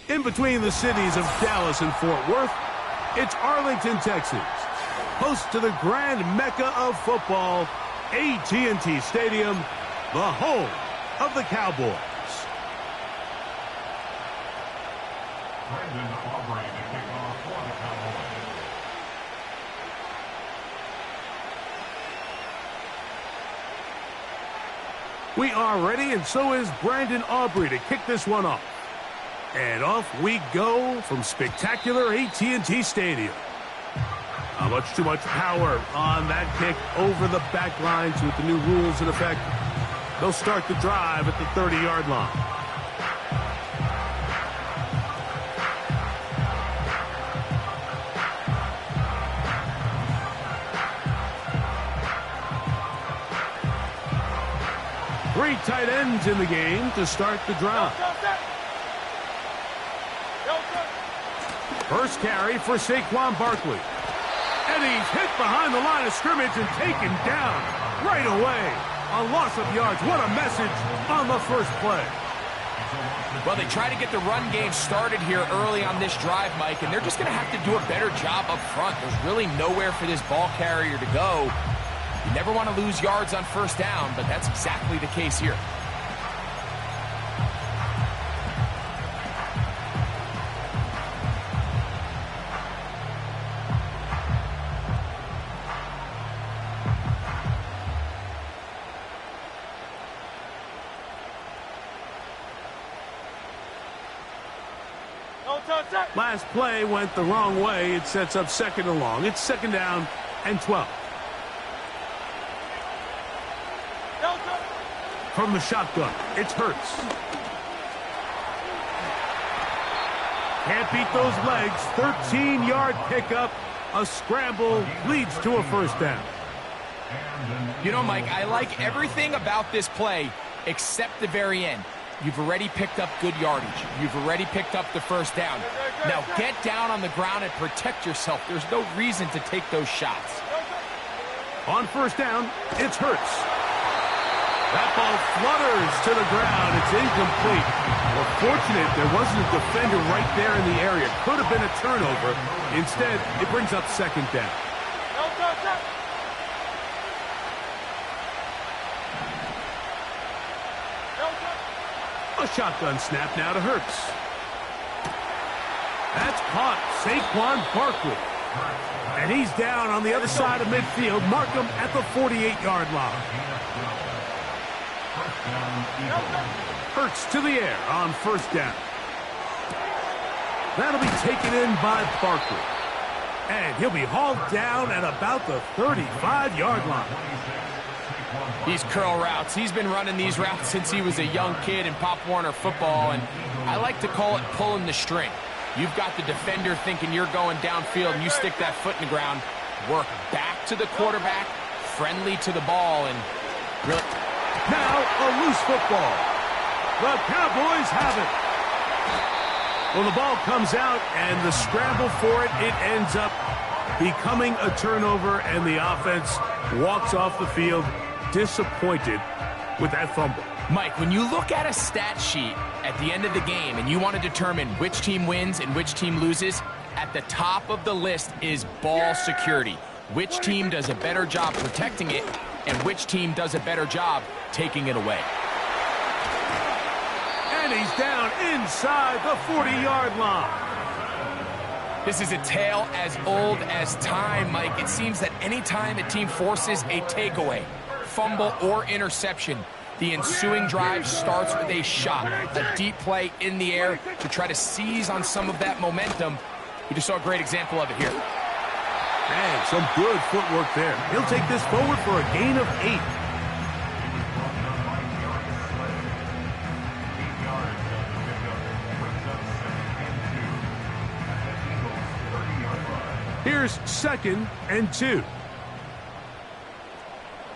In between the cities of Dallas and Fort Worth, it's Arlington, Texas, host to the grand mecca of football, AT&T Stadium, the home of the Cowboys. We are ready, and so is Brandon Aubrey to kick this one off. And off we go from spectacular AT&T Stadium. Much too much power on that kick over the back line. So with the new rules in effect, they'll start the drive at the 30-yard line. Three tight ends in the game to start the drive. First carry for Saquon Barkley. And he's hit behind the line of scrimmage and taken down right away. A loss of yards. What a message on the first play. Well, they try to get the run game started here early on this drive, Mike, and they're just going to have to do a better job up front. There's really nowhere for this ball carrier to go. You never want to lose yards on first down, but that's exactly the case here. Last play went the wrong way. It sets up second and long. It's second down and 12. From the shotgun, it's Hurts. Can't beat those legs. 13-yard pickup. A scramble leads to a first down. You know, Mike, I like everything about this play except the very end. You've already picked up good yardage. You've already picked up the first down. Now get down on the ground and protect yourself. There's no reason to take those shots. On first down, it's Hurts. That ball flutters to the ground. It's incomplete. Well, fortunate there wasn't a defender right there in the area. Could have been a turnover. Instead, it brings up second down. A shotgun snap now to Hurts. That's caught. Saquon Barkley. And he's down on the other side of midfield. Mark him at the 48-yard line. Hurts to the air on first down. That'll be taken in by Barkley. And he'll be hauled down at about the 35-yard line. These curl routes, he's been running these routes since he was a young kid in Pop Warner football, and I like to call it pulling the string. You've got the defender thinking you're going downfield, and you stick that foot in the ground, work back to the quarterback, friendly to the ball, and really... Now a loose football. The Cowboys have it. Well, the ball comes out, and the scramble for it, it ends up becoming a turnover, and the offense walks off the field disappointed with that fumble. Mike, when you look at a stat sheet at the end of the game and you want to determine which team wins and which team loses, at the top of the list is ball security. Which team does a better job protecting it and which team does a better job taking it away. And he's down inside the 40-yard line. This is a tale as old as time, Mike. It seems that anytime a team forces a takeaway, fumble, or interception, the ensuing drive starts with a shot, a deep play in the air to try to seize on some of that momentum. We just saw a great example of it here. And some good footwork there. He'll take this forward for a gain of 8. Here's second and 2.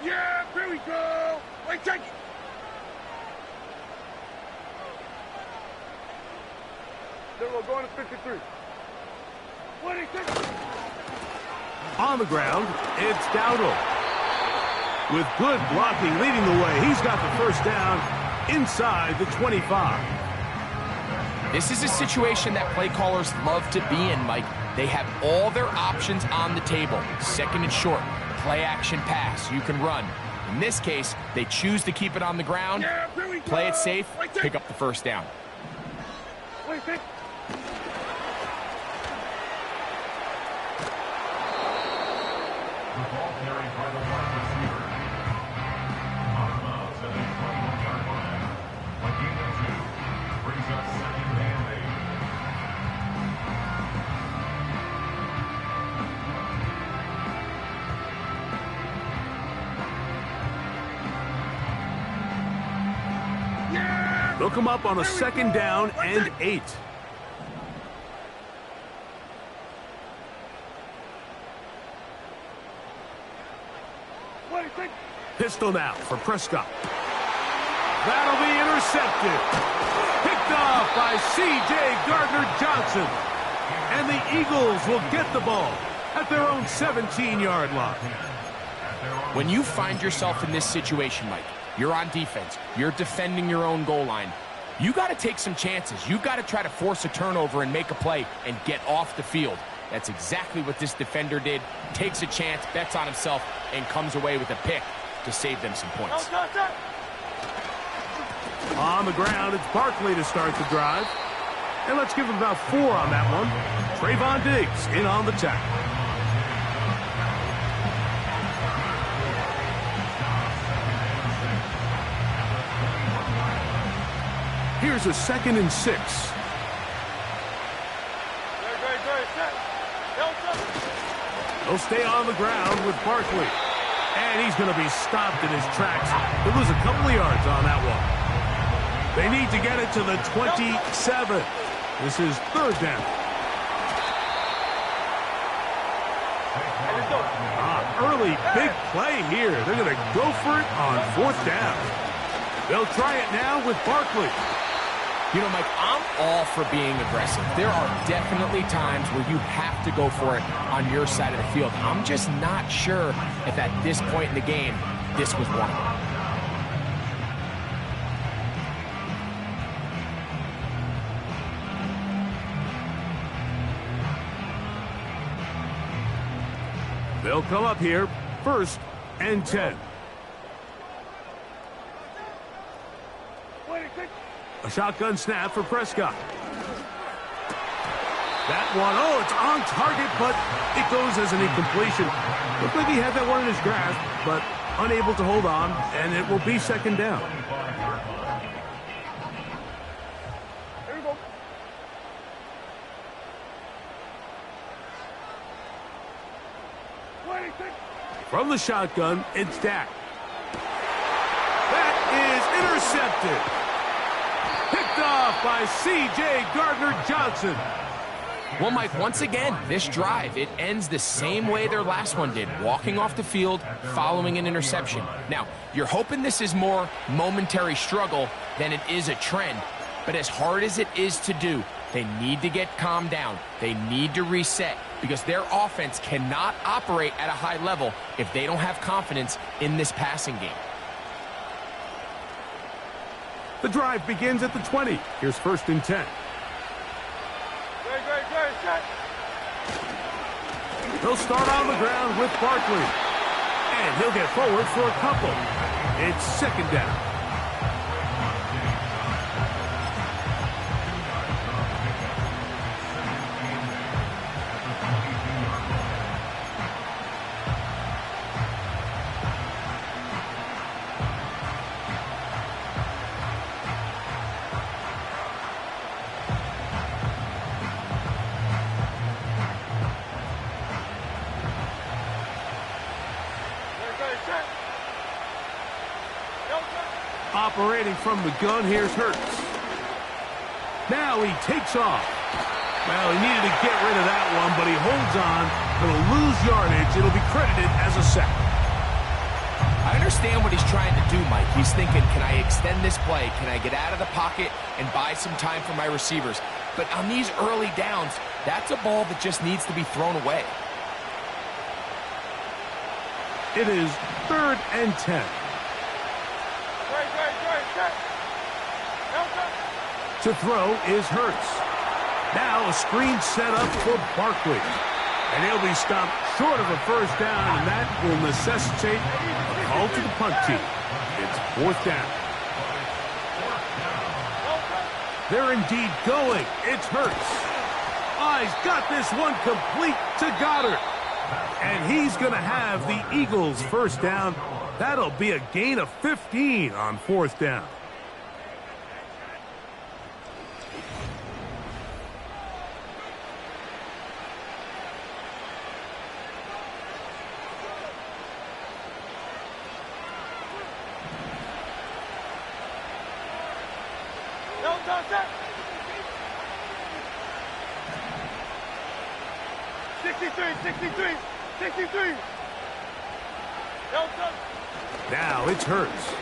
Yeah, here we go. Wait, take it. We're going to 53. 26. On the ground, it's Dowdle. With good blocking leading the way, he's got the first down inside the 25. This is a situation that play callers love to be in, Mike. They have all their options on the table. Second and short, play action pass, you can run. In this case, they choose to keep it on the ground, play it safe, pick up the first down. They'll come up on a second down and 8. Pistol now for Prescott. That'll be intercepted. Picked off by C.J. Gardner-Johnson. And the Eagles will get the ball at their own 17-yard line. When you find yourself in this situation, Mike, you're on defense, you're defending your own goal line, you got to take some chances. You got to try to force a turnover and make a play and get off the field. That's exactly what this defender did. Takes a chance, bets on himself, and comes away with a pick to save them some points. On the ground, it's Barkley to start the drive. And let's give him about 4 on that one. Trayvon Diggs in on the tackle. Here's a 2nd and 6. He'll stay on the ground with Barkley. And he's going to be stopped in his tracks. He'll lose a couple of yards on that one. They need to get it to the 27. This is 3rd down. Early big play here. They're going to go for it on 4th down. They'll try it now with Barkley. You know, Mike, I'm all for being aggressive. There are definitely times where you have to go for it on your side of the field. I'm just not sure if at this point in the game, this was one of them. They'll come up here, 1st and 10. A shotgun snap for Prescott. That one, it's on target, but it goes as an incompletion. Looked like he had that one in his grasp, but unable to hold on, and it will be 2nd down. Here we go. From the shotgun, it's Dak. That is intercepted. Picked off by C.J. Gardner-Johnson. Well, Mike, once again, this drive, it ends the same way their last one did, walking off the field, following an interception. Now, you're hoping this is more momentary struggle than it is a trend, but as hard as it is to do, they need to get calmed down. They need to reset because their offense cannot operate at a high level if they don't have confidence in this passing game. The drive begins at the 20. Here's 1st and 10. He'll start on the ground with Barkley. And he'll get forward for a couple. It's 2nd down. Operating from the gun, here's Hurts. Now he takes off. Well, he needed to get rid of that one, but he holds on. He'll lose yardage. It'll be credited as a sack. I understand what he's trying to do, Mike. He's thinking, can I extend this play? Can I get out of the pocket and buy some time for my receivers? But on these early downs, that's a ball that just needs to be thrown away. It is 3rd and 10. To throw is Hurts. Now a screen set up for Barkley. And he'll be stopped short of a first down, and that will necessitate a call to the punt team. It's fourth down. They're indeed going. It's Hurts. He's got this one complete to Goddard. And he's going to have the Eagles' first down. That'll be a gain of 15 on fourth down. Now it's Hurts.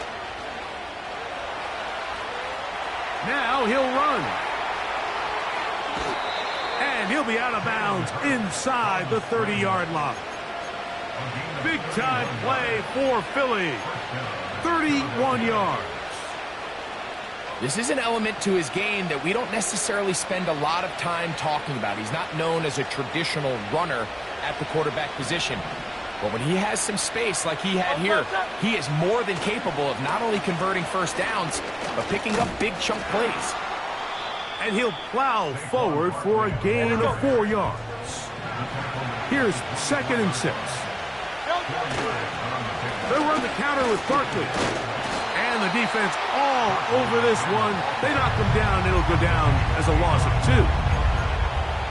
Now he'll run. And he'll be out of bounds inside the 30-yard line. Big time play for Philly. 31 yards. This is an element to his game that we don't necessarily spend a lot of time talking about. He's not known as a traditional runner at the quarterback position. But when he has some space like he had here, he is more than capable of not only converting first downs, but picking up big chunk plays. And he'll plow forward for a gain of 4 yards. Here's 2nd and 6. They'll run the counter with Barkley. And the defense all over this one. They knock him down. It'll go down as a loss of 2.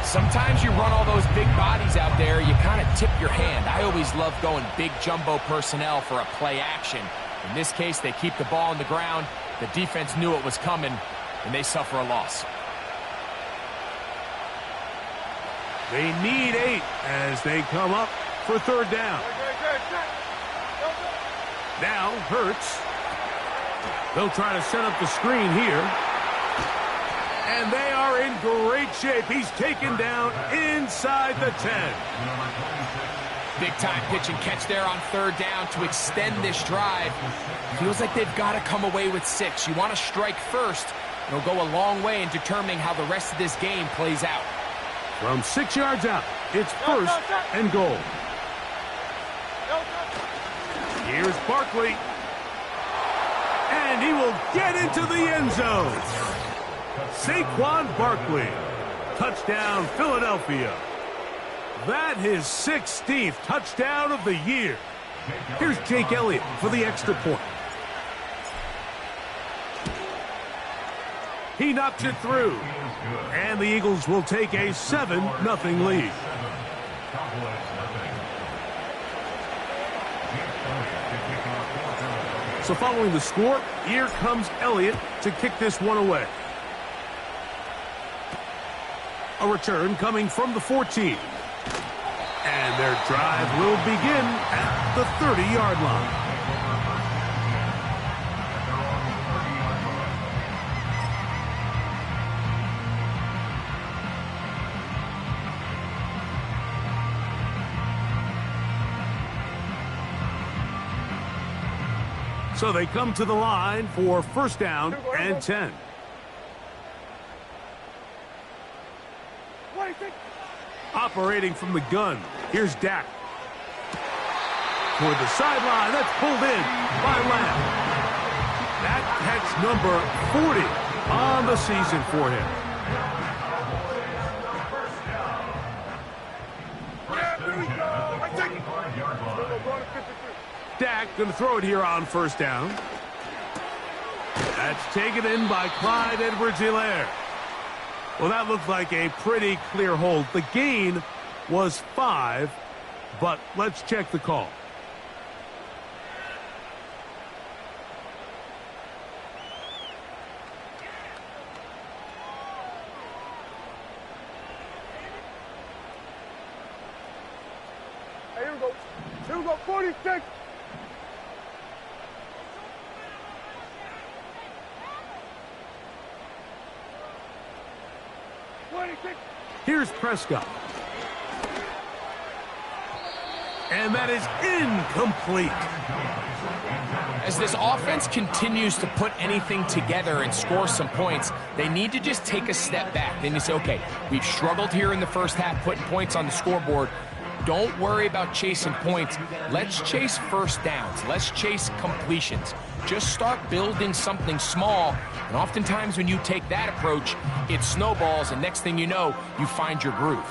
Sometimes you run all those big bodies out there, you kind of tip your hand. I always love going big jumbo personnel for a play action. In this case, they keep the ball on the ground. The defense knew it was coming, and they suffer a loss. They need 8 as they come up for third down. Now Hurts. They'll try to set up the screen here. And they are in great shape. He's taken down inside the 10. Big time pitch and catch there on third down to extend this drive. Feels like they've got to come away with 6. You want to strike first. It'll go a long way in determining how the rest of this game plays out. From 6 yards out, it's first and goal. Here's Barkley. And he will get into the end zone. Saquon Barkley. Touchdown, Philadelphia. That his 16th touchdown of the year. Here's Jake Elliott for the extra point. He knocks it through. And the Eagles will take a 7-0 lead. So following the score, here comes Elliott to kick this one away. A return coming from the 14. And their drive will begin at the 30-yard line. So they come to the line for first down and 10. Operating from the gun, here's Dak. Toward the sideline, that's pulled in by Lamb. That catch number 40 on the season for him. Dak going to throw it here on first down. That's taken in by Clyde Edwards-Helaire. Well, that looked like a pretty clear hold. The gain was 5, but let's check the call. Hey, here we go. Here we go, 46. Here's Prescott. And that is incomplete. As this offense continues to put anything together and score some points, they need to just take a step back. Then you say, okay, we've struggled here in the first half putting points on the scoreboard. Don't worry about chasing points. Let's chase first downs. Let's chase completions. Just start building something small. And oftentimes when you take that approach, it snowballs, and next thing you know, you find your groove.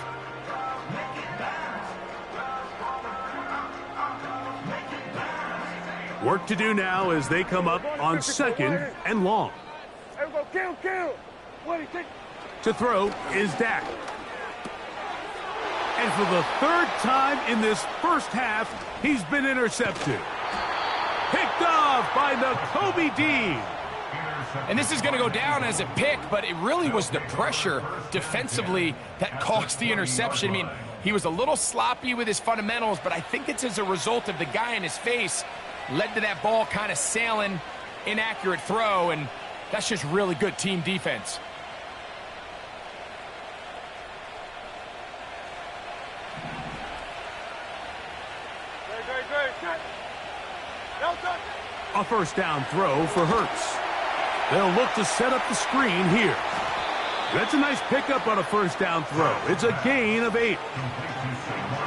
Work to do now as they come up on 2nd and long. There we go. Kill. To throw is Dak. And for the 3rd time in this first half, he's been intercepted. Picked off by Nakobe Dean. And this is going to go down as a pick, but it really was the pressure defensively that caused the interception. I mean, he was a little sloppy with his fundamentals, but I think it's as a result of the guy in his face led to that ball kind of sailing, inaccurate throw, and that's just really good team defense. A first down throw for Hurts. They'll look to set up the screen here. That's a nice pickup on a first down throw. It's a gain of 8.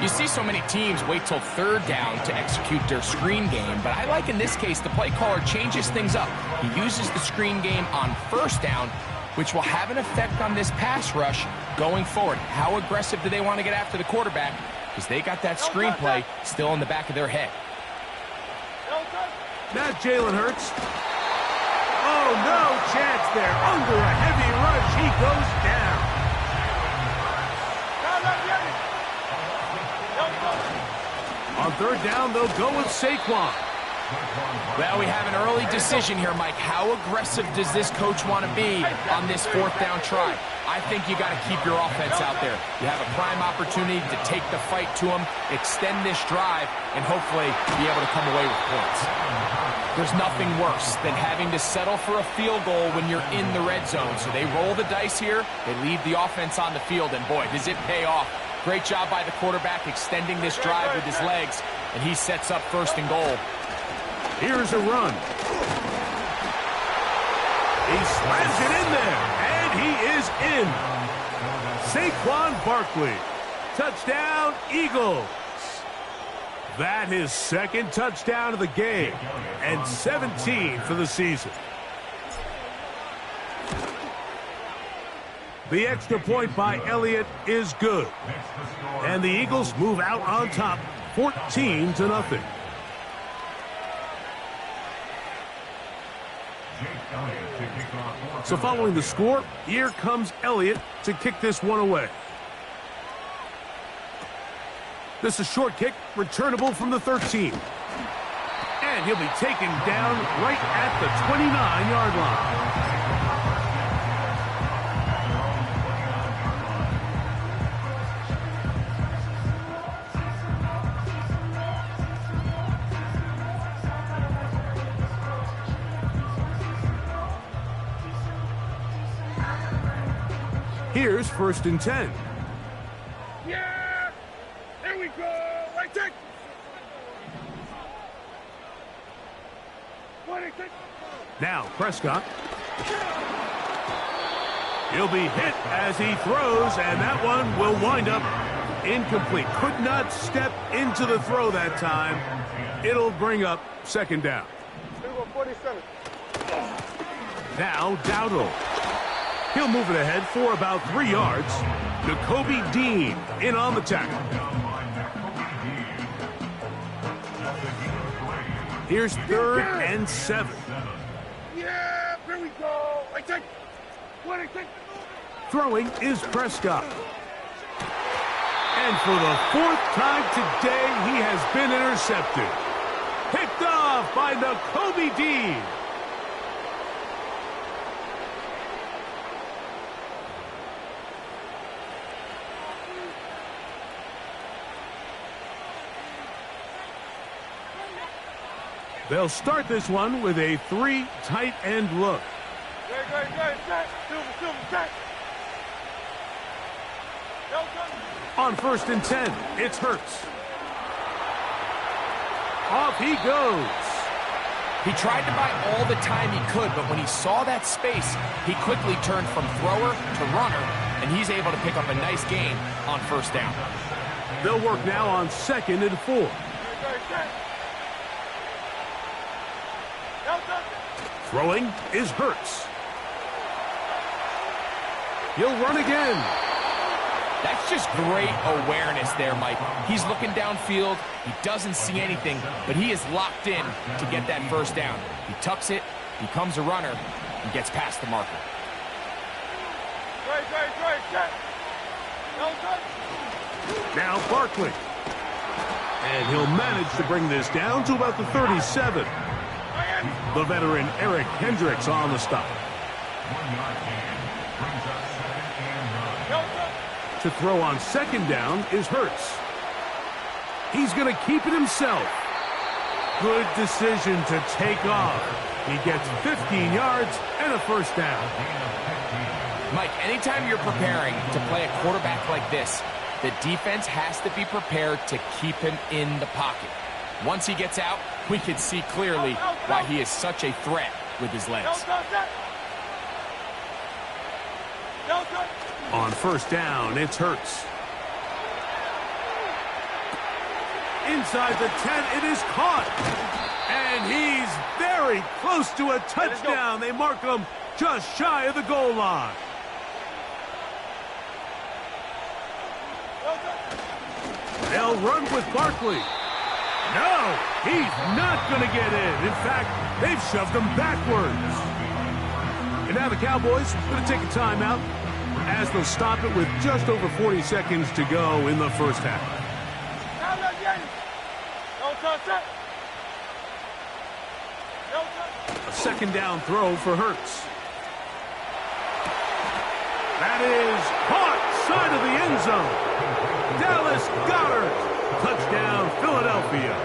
You see so many teams wait till 3rd down to execute their screen game, but I like in this case the play caller changes things up. He uses the screen game on 1st down, which will have an effect on this pass rush going forward. How aggressive do they want to get after the quarterback? Because they got that screenplay still in the back of their head. Now Jalen Hurts. Oh, no chance there. Under a heavy rush, he goes down. On 3rd down, they'll go with Saquon. Well, we have an early decision here, Mike. How aggressive does this coach want to be on this 4th down try? I think you got to keep your offense out there. You have a prime opportunity to take the fight to them, extend this drive, and hopefully be able to come away with points. There's nothing worse than having to settle for a field goal when you're in the red zone. So they roll the dice here, they leave the offense on the field, and boy, does it pay off. Great job by the quarterback extending this drive with his legs, and he sets up 1st and goal. Here's a run. He slams it in there, and he is in. Saquon Barkley. Touchdown, Eagles. That his 2nd touchdown of the game, and 17 for the season. The extra point by Elliott is good. And the Eagles move out on top, 14-0. So following the score, here comes Elliott to kick this one away. This is a short kick, returnable from the 13. And he'll be taken down right at the 29-yard line. Here's 1st and 10. Yeah! Here we go! Right take! 26. Now Prescott. He'll be hit as he throws, and that one will wind up incomplete. Could not step into the throw that time. It'll bring up 2nd down. Here we go, 47. Now Dowdle. He'll move it ahead for about 3 yards. Nakobe Dean in on the tackle. Here's 3rd and 7. Yeah, here we go. I take 26. Throwing is Prescott. And for the 4th time today, he has been intercepted. Picked off by Nakobe Dean. They'll start this one with a 3 tight end look. Good. Silver, set. On 1st and 10, it's Hurts. Off he goes. He tried to buy all the time he could, but when he saw that space, he quickly turned from thrower to runner, and he's able to pick up a nice gain on first down. They'll work now on 2nd and 4. Throwing is Hurts. He'll run again. That's just great awareness there, Mike. He's looking downfield. He doesn't see anything, but he is locked in to get that first down. He tucks it, becomes a runner, and gets past the marker. Now Barkley. And he'll manage to bring this down to about the 37. The veteran Eric Hendricks on the stop. To throw on 2nd down is Hurts. He's going to keep it himself. Good decision to take off. He gets 15 yards and a first down. Mike, anytime you're preparing to play a quarterback like this, the defense has to be prepared to keep him in the pocket. Once he gets out, we can see clearly why he is such a threat with his legs. On first down, it's Hurts. Inside the 10, it is caught. And he's very close to a touchdown. They mark him just shy of the goal line. They'll run with Barkley. No, he's not going to get in. In fact, they've shoved him backwards. And now the Cowboys are going to take a timeout as they'll stop it with just over 40 seconds to go in the first half. A 2nd down throw for Hurts. That is caught side of the end zone. Dallas Goedert. Touchdown, Philadelphia.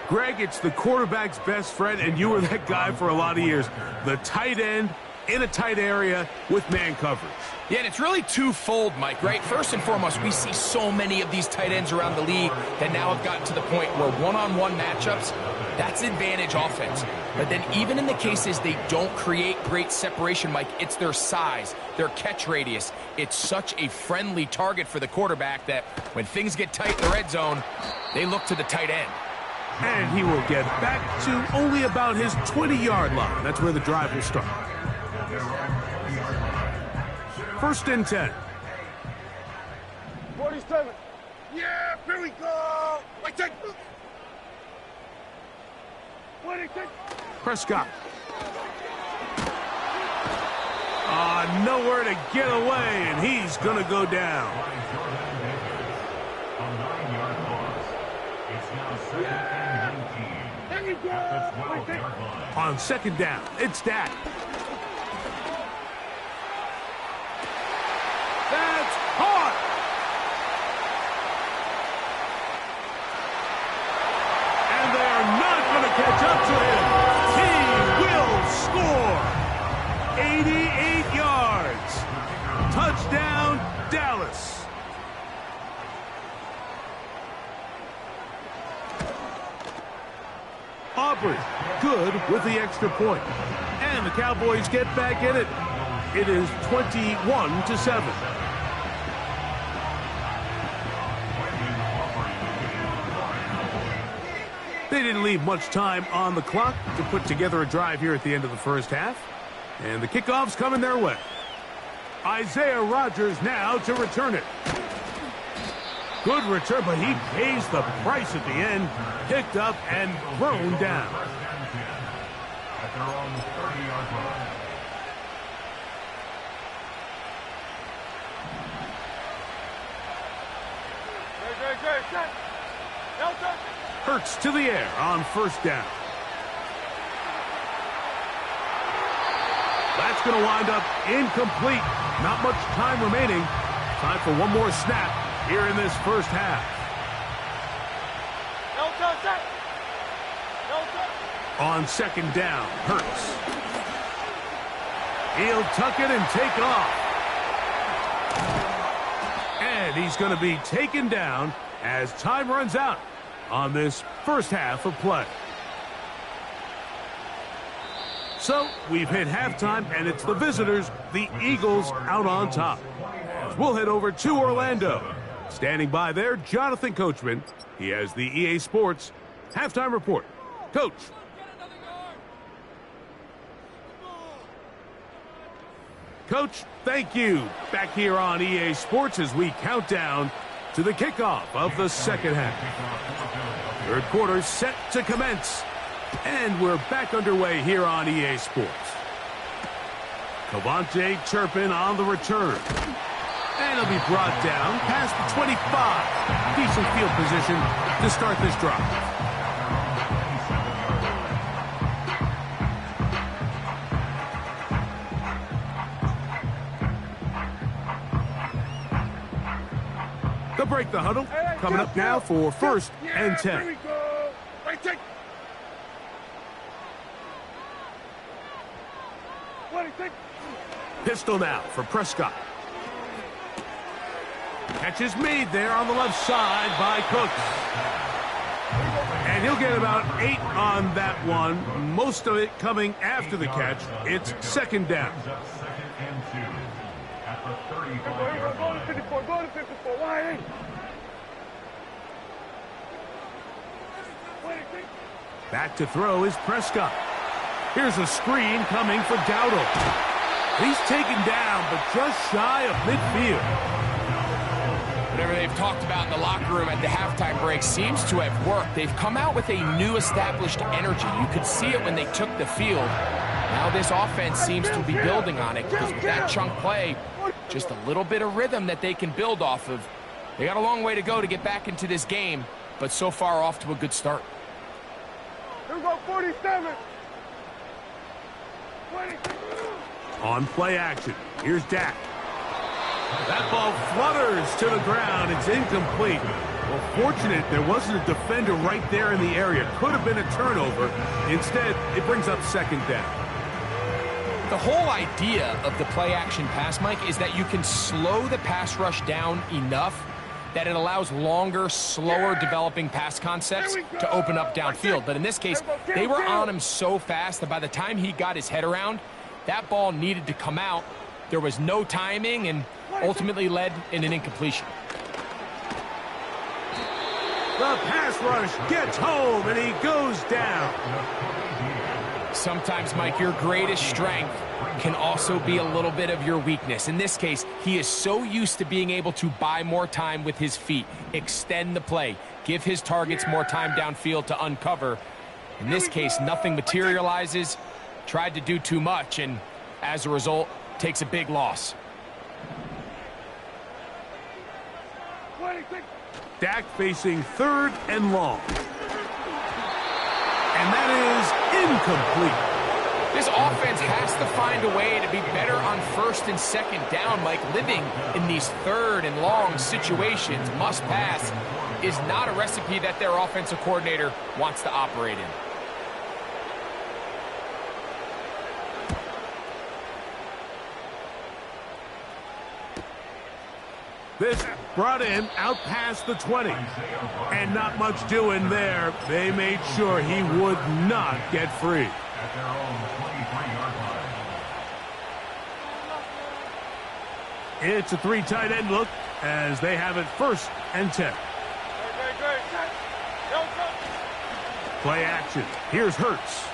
Greg, it's the quarterback's best friend, and you were that guy for a lot of years. The tight end in a tight area with man coverage. Yeah, and it's really twofold, Mike, right? First and foremost, we see so many of these tight ends around the league that now have gotten to the point where one-on-one matchups, that's advantage offense. But then even in the cases they don't create great separation, Mike, it's their size, their catch radius. It's such a friendly target for the quarterback that when things get tight in the red zone, they look to the tight end. And he will get back to only about his 20-yard line. That's where the drive will start. 1st and 10. 47. Yeah, here we go. I take. Prescott. Nowhere to get away, and he's going to go down. On 2nd down, it's Dak. That's caught. And they are not going to catch up to him. He will score. 88 yards. Touchdown, Dallas. Aubrey, good with the extra point. And the Cowboys get back in it. It is 21-7. They didn't leave much time on the clock to put together a drive here at the end of the first half. And the kickoff's coming their way. Isaiah Rodgers now to return it. Good return, but he pays the price at the end. Picked up and thrown down. At their own 30-yard line. Hurts to the air on 1st down. That's going to wind up incomplete. Not much time remaining. Time for one more snap here in this first half. On 2nd down, Hurts. He'll tuck it and take off. And he's going to be taken down as time runs out on this first half of play. So we've hit halftime, and it's the visitors, the Eagles, out on top. We'll head over to Orlando. Standing by there, Jonathan Coachman. He has the EA Sports halftime report. Coach. Coach, thank you. Back here on EA Sports as we count down to the kickoff of the second half. Third quarter set to commence. And we're back underway here on EA Sports. Cavante Turpin on the return. And he'll be brought down past the 25. Decent field position to start this drive. They'll break the huddle. Coming up now for first and 10. Here we go. Right, take. Pistol now for Prescott. Catch is made there on the left side by Cooks. And he'll get about 8 on that one. Most of it coming after the catch. It's second down. Go to 54. Go to 54. Why? Back to throw is Prescott. Here's a screen coming for Dowdle. He's taken down, but just shy of midfield. Whatever they've talked about in the locker room at the halftime break seems to have worked. They've come out with a new established energy. You could see it when they took the field. Now this offense seems to be building on it because with that chunk play, just a little bit of rhythm that they can build off of. They got a long way to go to get back into this game, but so far off to a good start. Here we go, 47. 20. On play action, here's Dak. That ball flutters to the ground. It's incomplete. Well, fortunate there wasn't a defender right there in the area. Could have been a turnover. Instead, it brings up second down. The whole idea of the play action pass, Mike, is that you can slow the pass rush down enough that it allows longer, slower developing pass concepts to open up downfield. But in this case, they were on him so fast that by the time he got his head around, that ball needed to come out. There was no timing and ultimately led in an incompletion. The pass rush gets home and he goes down. Sometimes, Mike, your greatest strength can also be a little bit of your weakness. In this case, he is so used to being able to buy more time with his feet, extend the play, give his targets more time downfield to uncover. In this case, nothing materializes, tried to do too much, and as a result, takes a big loss. Dak facing third and long. And that is incomplete. This offense has to find a way to be better on first and second down, Mike. Living in these third and long situations, must pass, is not a recipe that their offensive coordinator wants to operate in. This brought in out past the 20. And not much doing there. They made sure he would not get free. At their own 23-yard line. It's a 3 tight end look as they have it first and 10. Play action. Here's Hurts.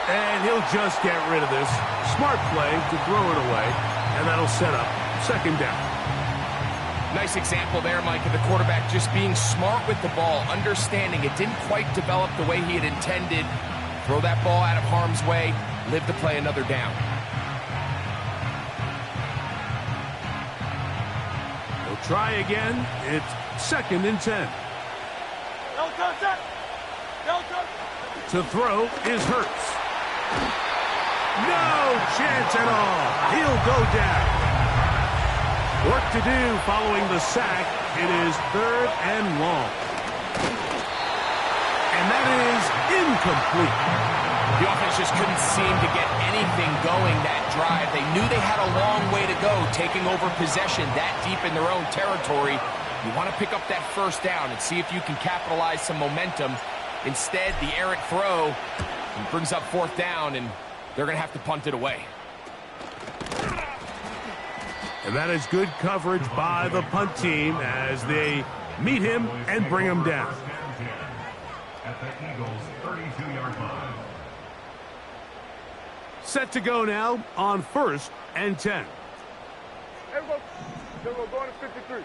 And he'll just get rid of this. Smart play to throw it away. And that'll set up second down. Nice example there, Mike, of the quarterback just being smart with the ball, understanding it didn't quite develop the way he had intended. Throw that ball out of harm's way, live to play another down. They'll try again. It's second and 10. To throw is Hurts. No chance at all. He'll go down. Work to do following the sack. It is third and long. And that is incomplete. The offense just couldn't seem to get anything going that drive. They knew they had a long way to go, taking over possession that deep in their own territory. You want to pick up that first down and see if you can capitalize some momentum. Instead, the errant throw brings up fourth down, and they're going to have to punt it away. And that is good coverage by the punt team as they meet him and bring him down. At the Eagles' 32-yard line. Set to go now on 1st and 10. Everyone, going to 53.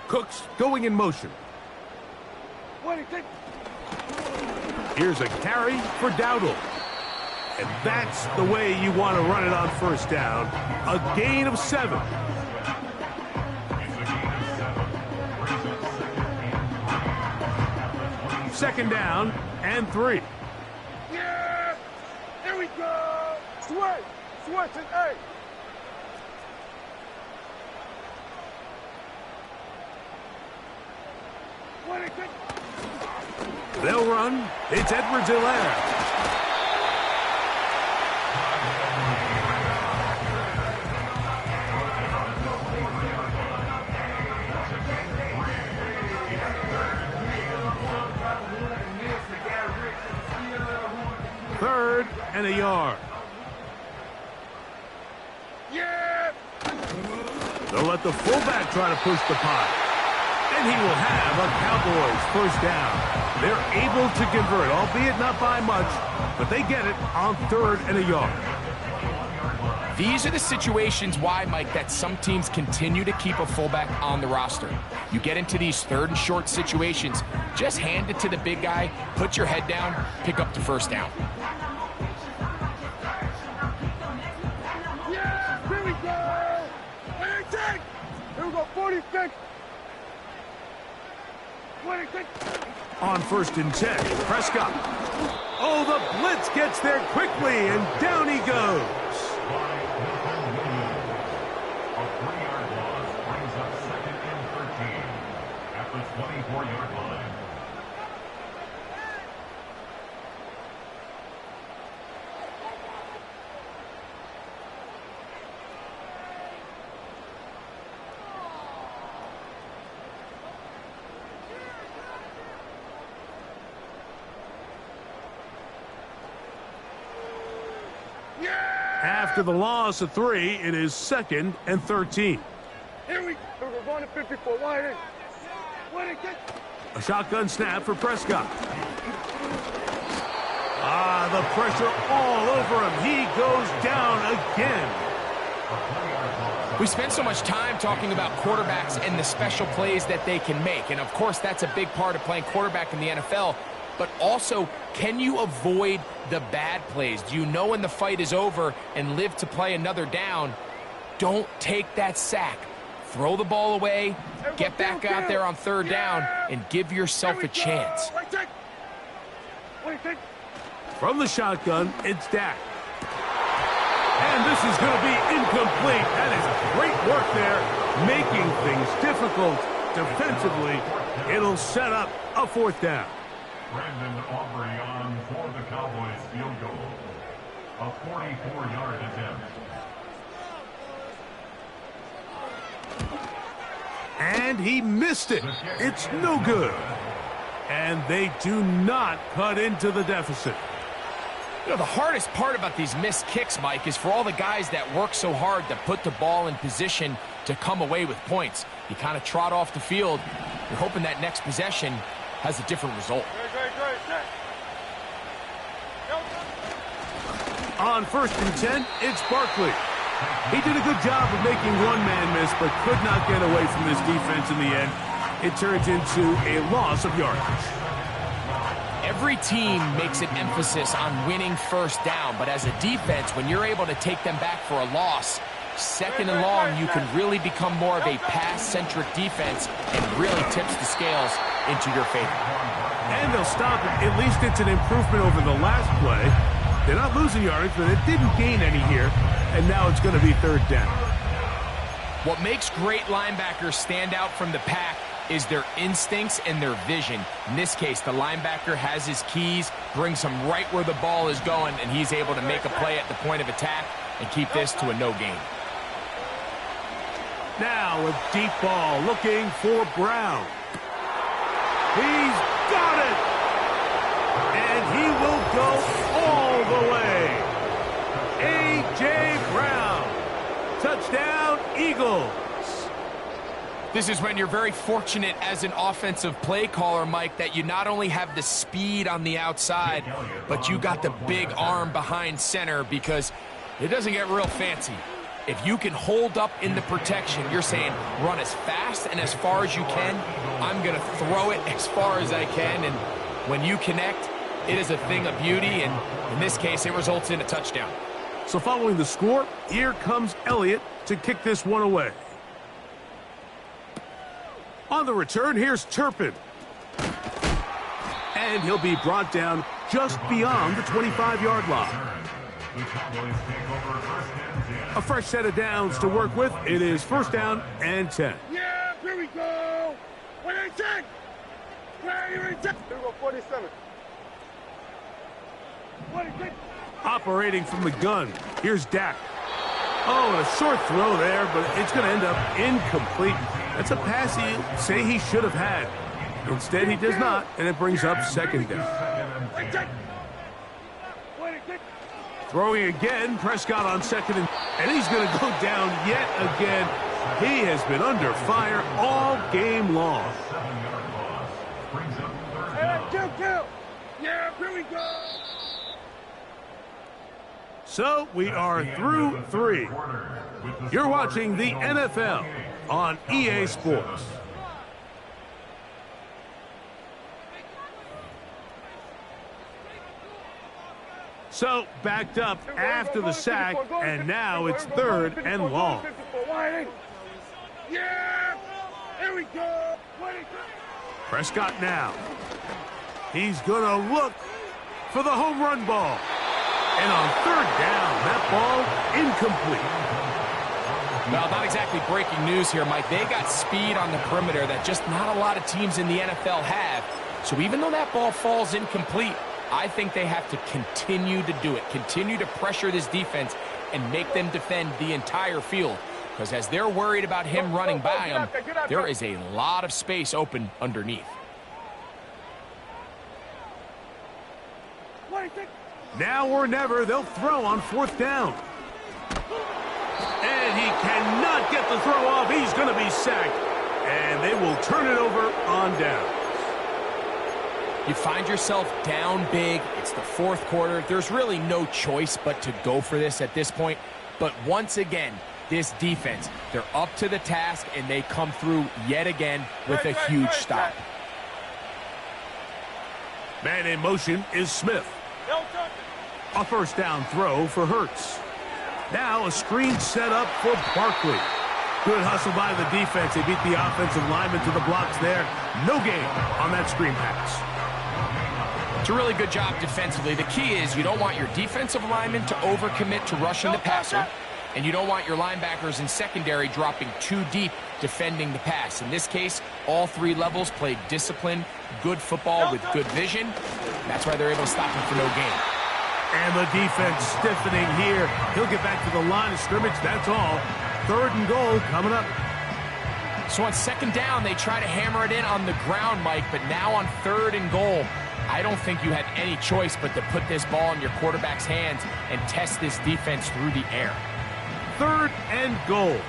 Cooks going in motion. Here's a carry for Dowdle. And that's the way you want to run it on first down. A gain of 7. Second down and 3. Yeah! Here we go! Switch! Switch and 8. They'll run. It's Edwards-Helaire. Third and a yard. Yeah! They'll let the fullback try to push the pot. And he will have a Cowboys first down. They're able to convert, albeit not by much, but they get it on 3rd and a yard. These are the situations why, Mike, that some teams continue to keep a fullback on the roster. You get into these 3rd and short situations, just hand it to the big guy, put your head down, pick up the first down. Yeah! Here we go! 26! Here we go, 46! 26! On 1st and 10, Prescott. Oh, the blitz gets there quickly, and down he goes. A 3-yard loss brings up 2nd and 13 at the 24-yard line. After the loss of 3, it is 2nd and 13. Here we go. We're going to 54. Wide in. A shotgun snap for Prescott. The pressure all over him. He goes down again. We spend so much time talking about quarterbacks and the special plays that they can make. And, of course, that's a big part of playing quarterback in the NFL. But also, can you avoid the bad plays? Do you know when the fight is over and live to play another down? Don't take that sack. Throw the ball away, get back out there on 3rd down, and give yourself a chance. From the shotgun, it's Dak. And this is going to be incomplete. That is great work there, making things difficult defensively. It'll set up a 4th down. Brandon Aubrey on for the Cowboys field goal. A 44-yard attempt. And he missed it. It's no good. And they do not cut into the deficit. You know, the hardest part about these missed kicks, Mike, is for all the guys that work so hard to put the ball in position to come away with points. You kind of trot off the field. You're hoping that next possession has a different result. On 1st and 10, it's Barkley. He did a good job of making one man miss, but could not get away from this defense in the end. It turns into a loss of yardage. Every team makes an emphasis on winning first down, but as a defense, when you're able to take them back for a loss, 2nd and long, you can really become more of a pass-centric defense and really tips the scales into your favor. And they'll stop it. At least it's an improvement over the last play. They're not losing yardage, but it didn't gain any here. And now it's going to be 3rd down. What makes great linebackers stand out from the pack is their instincts and their vision. In this case, the linebacker has his keys, brings him right where the ball is going, and he's able to make a play at the point of attack and keep this to a no gain. Now a deep ball looking for Brown. He's got it! And he will go all the way. A.J. Brown. Touchdown, Eagles. This is when you're very fortunate as an offensive play caller, Mike, that you not only have the speed on the outside, but you got the big arm behind center, because it doesn't get real fancy. If you can hold up in the protection, you're saying run as fast and as far as you can. I'm going to throw it as far as I can, and when you connect, it is a thing of beauty, and in this case, it results in a touchdown. So following the score, here comes Elliott to kick this one away. On the return, here's Turpin. And he'll be brought down just beyond the 25-yard line. A fresh set of downs to work with. It is first down and 10. Yeah, here we go. 1-10. Here we go, 47. 1-10. Operating from the gun, here's Dak. Oh, and a short throw there, but it's going to end up incomplete. That's a pass he say he should have had. Instead, he does not, and it brings up second down. Throwing again, Prescott on second, and he's going to go down yet again. He has been under fire all game long. Yeah, here we go. So we are through 3. You're watching the NFL on EA Sports. So backed up after the sack, and now it's third and long. Yeah, here we go. Prescott now. He's going to look for the home run ball. And on third down, that ball incomplete. Well, not exactly breaking news here, Mike. They got speed on the perimeter that just not a lot of teams in the NFL have. So even though that ball falls incomplete, I think they have to continue to do it, continue to pressure this defense and make them defend the entire field. Because as they're worried about him running by them, there is a lot of space open underneath. Now or never, they'll throw on fourth down. And he cannot get the throw off. He's going to be sacked. And they will turn it over on down. You find yourself down big. It's the fourth quarter. There's really no choice but to go for this at this point. But once again, this defense, they're up to the task, and they come through yet again with a huge stop. Man in motion is Smith. A first down throw for Hurts. Now a screen set up for Barkley. Good hustle by the defense. They beat the offensive lineman to the blocks there. No gain on that screen pass. It's a really good job defensively. The key is you don't want your defensive linemen to overcommit to rushing the passer, and you don't want your linebackers in secondary dropping too deep defending the pass. In this case, all three levels played disciplined, good football with good vision. That's why they're able to stop him for no gain. And the defense stiffening here. He'll get back to the line of scrimmage. That's all. Third and goal coming up. So on second down, they try to hammer it in on the ground, Mike, but now on third and goal, I don't think you had any choice but to put this ball in your quarterback's hands and test this defense through the air. Third and goal.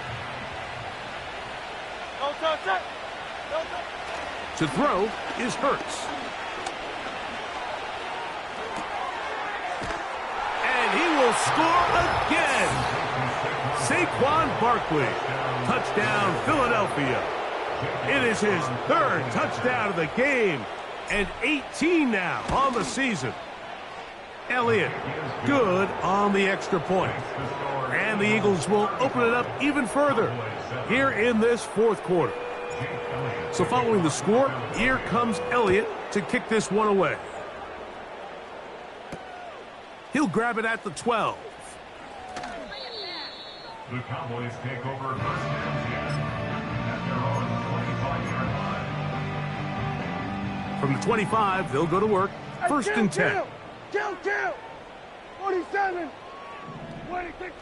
To throw is Hurts. And he will score again. Saquon Barkley. Touchdown, Philadelphia. It is his third touchdown of the game. And 18 now on the season. Elliott, good on the extra point. And the Eagles will open it up even further here in this fourth quarter. So following the score, here comes Elliott to kick this one away. He'll grab it at the 12. The Cowboys take over first and 10 at their own 25-yard line. From the 25, they'll go to work. First and 10. Kill! 47! 26!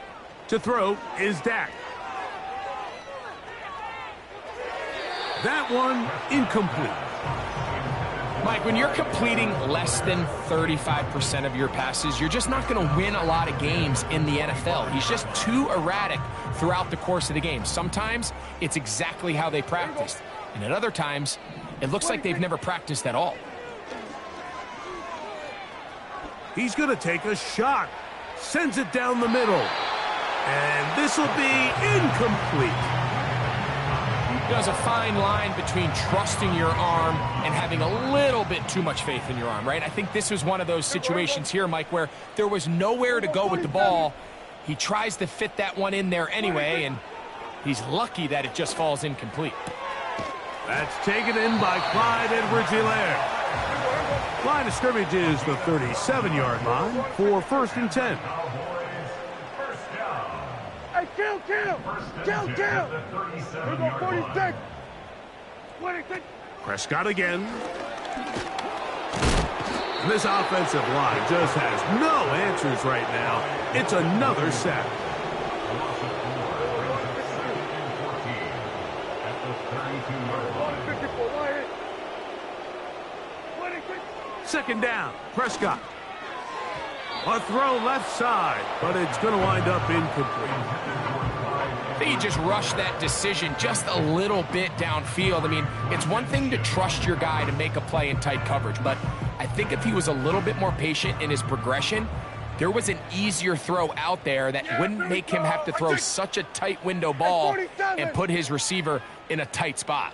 To throw is Dak. That one incomplete. Mike, when you're completing less than 35% of your passes, you're just not going to win a lot of games in the NFL. He's just too erratic throughout the course of the game. Sometimes it's exactly how they practiced, and at other times, it looks like they've never practiced at all. He's going to take a shot. Sends it down the middle. And this will be incomplete. There's a fine line between trusting your arm and having a little bit too much faith in your arm, right? I think this was one of those situations here, Mike, where there was nowhere to go with the ball. He tries to fit that one in there anyway, and he's lucky that it just falls incomplete. That's taken in by Clyde Edwards-Helaire. Line of scrimmage is the 37-yard line for first and 10. Hey, kill! Here go 46! 26! Prescott again. And this offensive line just has no answers right now. It's another sack. Second down, Prescott. A throw left side, but it's going to wind up incomplete. I think he just rushed that decision just a little bit downfield. I mean, it's one thing to trust your guy to make a play in tight coverage, but I think if he was a little bit more patient in his progression, there was an easier throw out there that wouldn't make him have to throw such a tight window ball and put his receiver in a tight spot.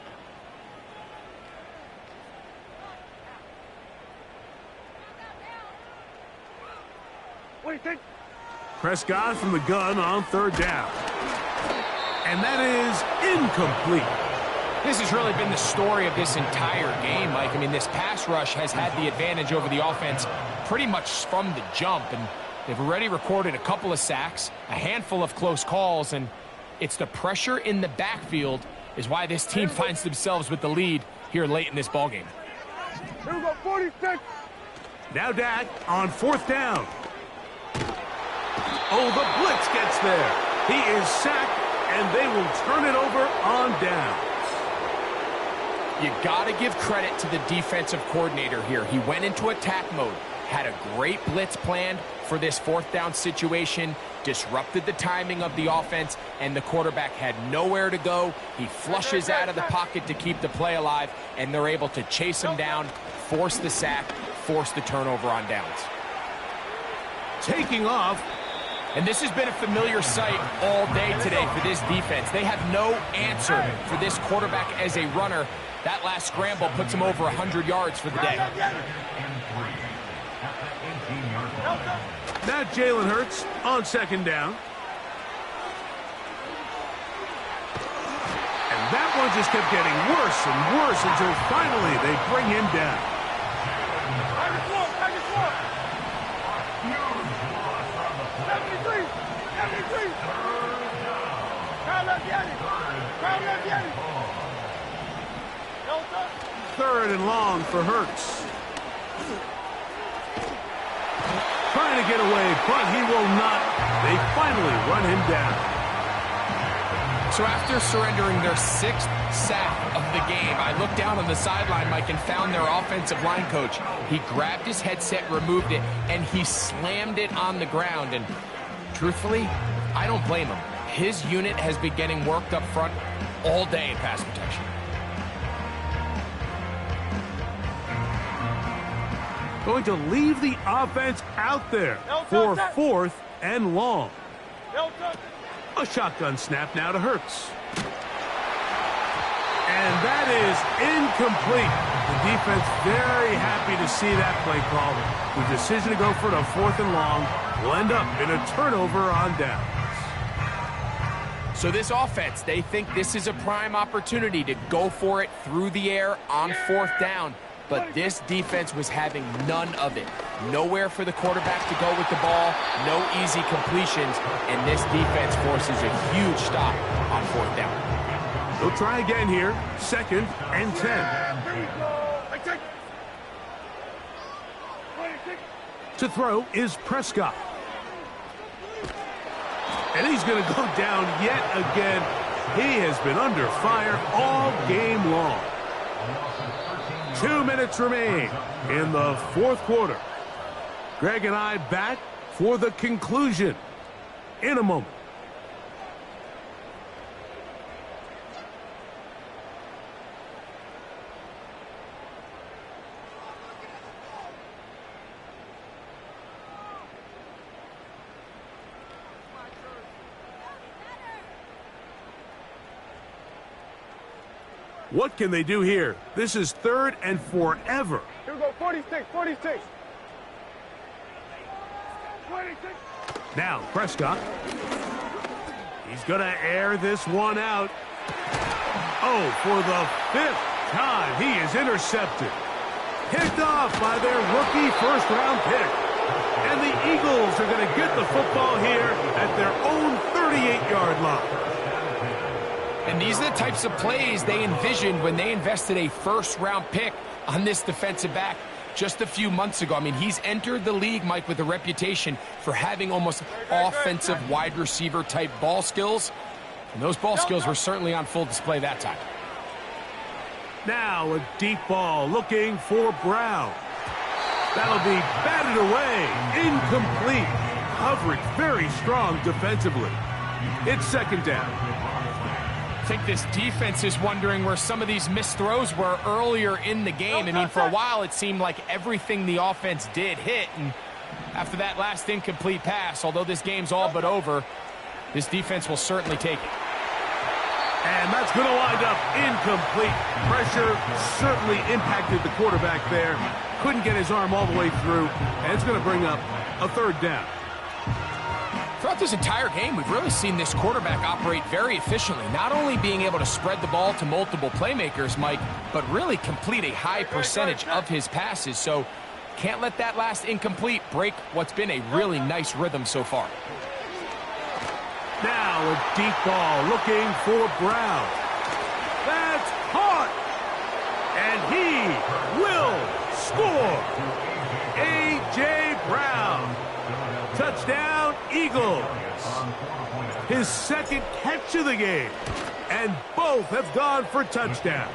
Prescott from the gun on third down. And that is incomplete. This has really been the story of this entire game, Mike. I mean, this pass rush has had the advantage over the offense pretty much from the jump, and they've already recorded a couple of sacks, a handful of close calls, and it's the pressure in the backfield is why this team finds themselves with the lead here late in this ballgame. Here we go, 46! Now Dak on fourth down. Oh, the blitz gets there. He is sacked, and they will turn it over on down. You got to give credit to the defensive coordinator here. He went into attack mode, had a great blitz planned for this fourth down situation, disrupted the timing of the offense, and the quarterback had nowhere to go. He flushes out of the pocket to keep the play alive, and they're able to chase him down, force the sack, force the turnover on downs. Taking off. And this has been a familiar sight all day today for this defense. They have no answer for this quarterback as a runner. That last scramble puts him over 100 yards for the day. Now Jalen Hurts on second down. And that one just kept getting worse and worse until finally they bring him down. Third and long for Hurts. Trying to get away, but he will not. They finally run him down. So after surrendering their sixth sack of the game, I looked down on the sideline, Mike, and found their offensive line coach. He grabbed his headset, removed it, and he slammed it on the ground. And truthfully, I don't blame him. His unit has been getting worked up front all day in pass protection. Going to leave the offense out there for fourth and long. A shotgun snap now to Hurts. And that is incomplete. The defense very happy to see that play call. The decision to go for the fourth and long will end up in a turnover on downs. So this offense, they think this is a prime opportunity to go for it through the air on fourth down. But this defense was having none of it. Nowhere for the quarterback to go with the ball, no easy completions, and this defense forces a huge stop on fourth down. They'll try again here, second and 10. To throw is Prescott. And he's going to go down yet again. He has been under fire all game long. 2 minutes remain in the fourth quarter. Greg and I back for the conclusion in a moment. What can they do here? This is 3rd and forever. Here we go, 46, 46. 26. Now, Prescott. He's going to air this one out. Oh, for the 5th time, he is intercepted. Picked off by their rookie first-round pick. And the Eagles are going to get the football here at their own 38-yard line. And these are the types of plays they envisioned when they invested a first-round pick on this defensive back just a few months ago. I mean, he's entered the league, Mike, with a reputation for having almost offensive wide receiver-type ball skills. And those ball skills were certainly on full display that time. Now a deep ball looking for Brown. That'll be batted away. Incomplete. Coverage very strong defensively. It's 2nd down. I think this defense is wondering where some of these missed throws were earlier in the game. I mean, for a while, it seemed like everything the offense did hit. And after that last incomplete pass, although this game's all but over, this defense will certainly take it. And that's going to wind up incomplete. Pressure certainly impacted the quarterback there. Couldn't get his arm all the way through. And it's going to bring up a 3rd down. Throughout this entire game, we've really seen this quarterback operate very efficiently, not only being able to spread the ball to multiple playmakers, Mike, but really complete a high percentage of his passes. So can't let that last incomplete break what's been a really nice rhythm so far. Now a deep ball looking for Brown. That's caught. And he will score. A.J. Brown. Touchdown, Eagles. His 2nd catch of the game. And both have gone for touchdowns.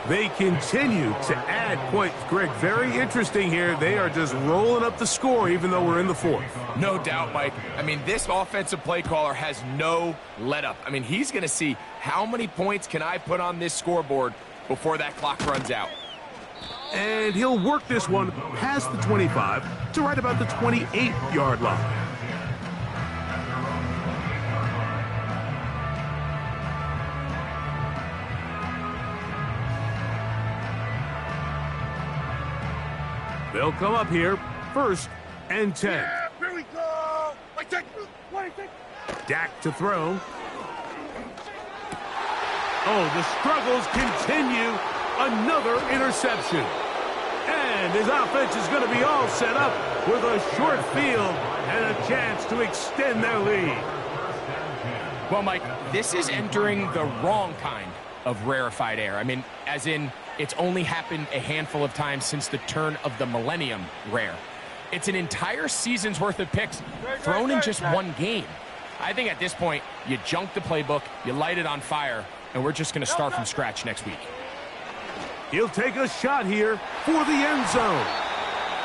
They continue to add points. Greg, very interesting here. They are just rolling up the score even though we're in the 4th. No doubt, Mike. I mean, this offensive play caller has no let-up. I mean, he's going to see how many points can I put on this scoreboard before that clock runs out. And he'll work this one past the 25 to right about the 28-yard line. They'll come up here, 1st and 10. Yeah, here we go. 26. Dak to throw. Oh, the struggles continue. Another interception. And his offense is going to be all set up with a short field and a chance to extend their lead. Well, Mike, this is entering the wrong kind of rarefied air. I mean, as in, it's only happened a handful of times since the turn of the millennium rare. It's an entire season's worth of picks thrown in just one game. I think at this point, you junk the playbook, you light it on fire, and we're just going to start from scratch next week. He'll take a shot here for the end zone.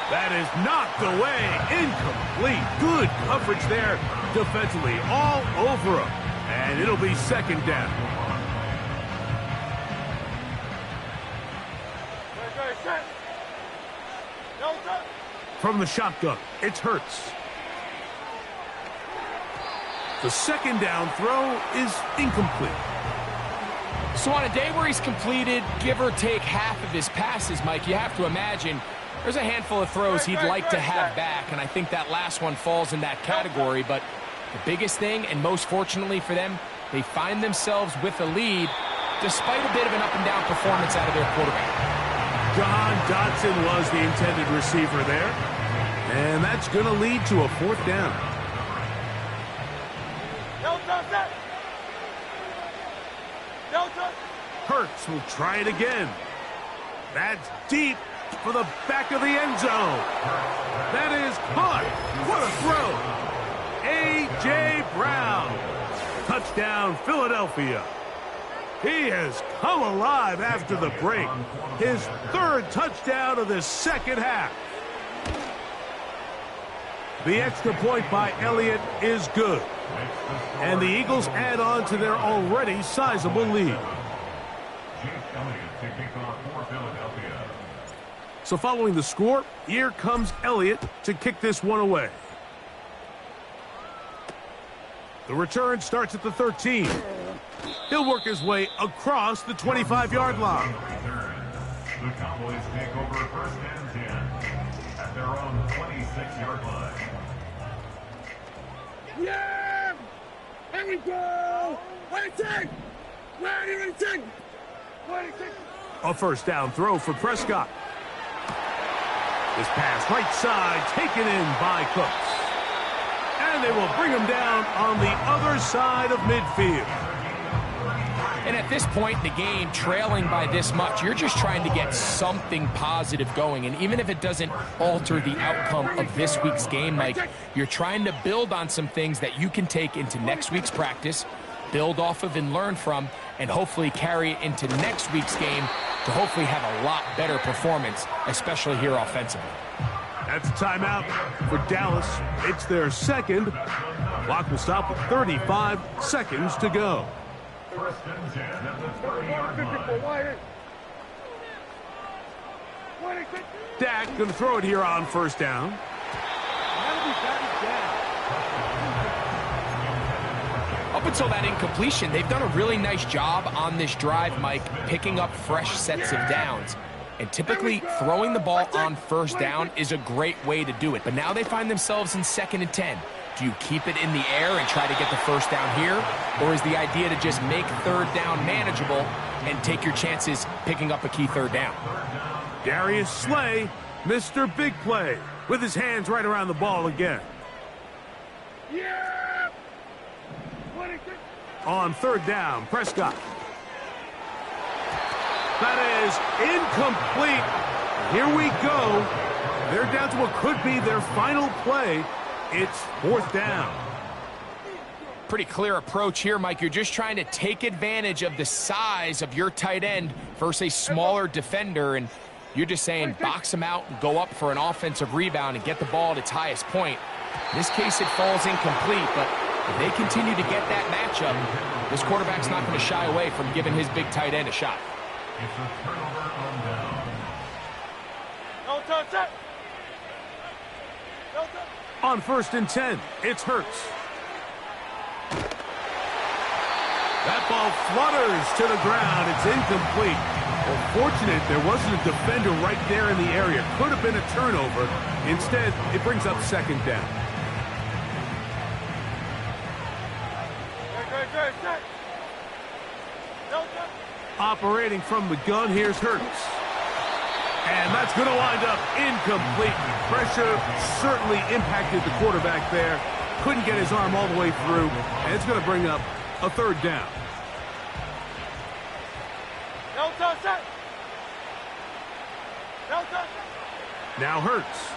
That is knocked away. Incomplete. Good coverage there defensively all over him. And it'll be 2nd down. From the shotgun, it's Hurts. The 2nd down throw is incomplete. So on a day where he's completed, give or take half of his passes, Mike, you have to imagine there's a handful of throws he'd like to have back, and I think that last one falls in that category. But the biggest thing, and most fortunately for them, they find themselves with a lead despite a bit of an up-and-down performance out of their quarterback. John Dotson was the intended receiver there, and that's going to lead to a 4th down. Hurts will try it again. That's deep, for the back of the end zone. That is caught. What a throw. A.J. Brown. Touchdown, Philadelphia. He has come alive after the break. His third touchdown of the second half. The extra point by Elliott is good. And the Eagles add on to their already sizable lead. So following the score, here comes Elliott to kick this one away. The return starts at the 13. He'll work his way across the 25-yard line. The Cowboys take over first and 10 at their own 26-yard line. Yeah! Here we go! 26! Ready, 26! 26! A first down throw for Prescott. This pass right side taken in by Cooks. And they will bring him down on the other side of midfield. And at this point in the game, trailing by this much, you're just trying to get something positive going. And even if it doesn't alter the outcome of this week's game, Mike, you're trying to build on some things that you can take into next week's practice, build off of and learn from, and hopefully carry it into next week's game to hopefully have a lot better performance, especially here offensively. That's a timeout for Dallas. It's their second. Clock will stop with 35 seconds to go. First and 10 at the 30-yard line. Dak going to throw it here on first down. Up until that incompletion, they've done a really nice job on this drive, Mike, picking up fresh sets of downs. And typically, throwing the ball on first down is a great way to do it. But now they find themselves in 2nd and 10. Do you keep it in the air and try to get the first down here? Or is the idea to just make third down manageable and take your chances picking up a key third down? Darius Slay, Mr. Big Play, with his hands right around the ball again. Yeah! On third down, Prescott. That is incomplete. Here we go. They're down to what could be their final play. It's 4th down. Pretty clear approach here, Mike. You're just trying to take advantage of the size of your tight end versus a smaller defender, and you're just saying box him out and go up for an offensive rebound and get the ball at its highest point. In this case, it falls incomplete, but if they continue to get that matchup, this quarterback's not going to shy away from giving his big tight end a shot. It's a turnover on down. No touch it! No touch! On 1st and 10, it's Hurts. That ball flutters to the ground. It's incomplete. Well, fortunate there wasn't a defender right there in the area. Could have been a turnover. Instead, it brings up 2nd down. Operating from the gun, here's Hurts. And that's going to wind up incomplete. Pressure certainly impacted the quarterback there. Couldn't get his arm all the way through. And it's going to bring up a 3rd down. No touch it! No touch it! Now Hurts.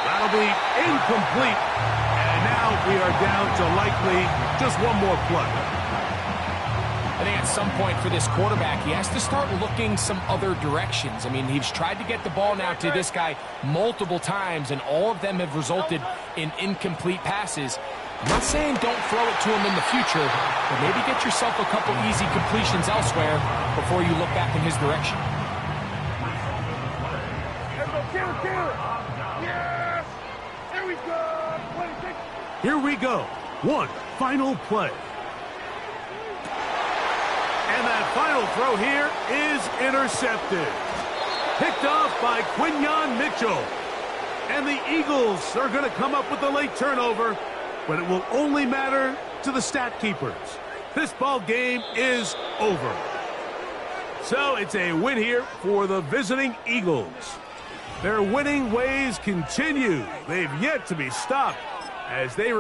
That'll be incomplete. And now we are down to likely just one more play. I think at some point for this quarterback, he has to start looking some other directions. I mean, he's tried to get the ball now to this guy multiple times, and all of them have resulted in incomplete passes. I'm not saying don't throw it to him in the future, but maybe get yourself a couple easy completions elsewhere before you look back in his direction. Yes! Here we go! 26! Here we go. One final play. And that final throw here is intercepted. Picked off by Quinyon Mitchell. And the Eagles are going to come up with a late turnover, but it will only matter to the stat keepers. This ball game is over. So it's a win here for the visiting Eagles. Their winning ways continue. They've yet to be stopped as they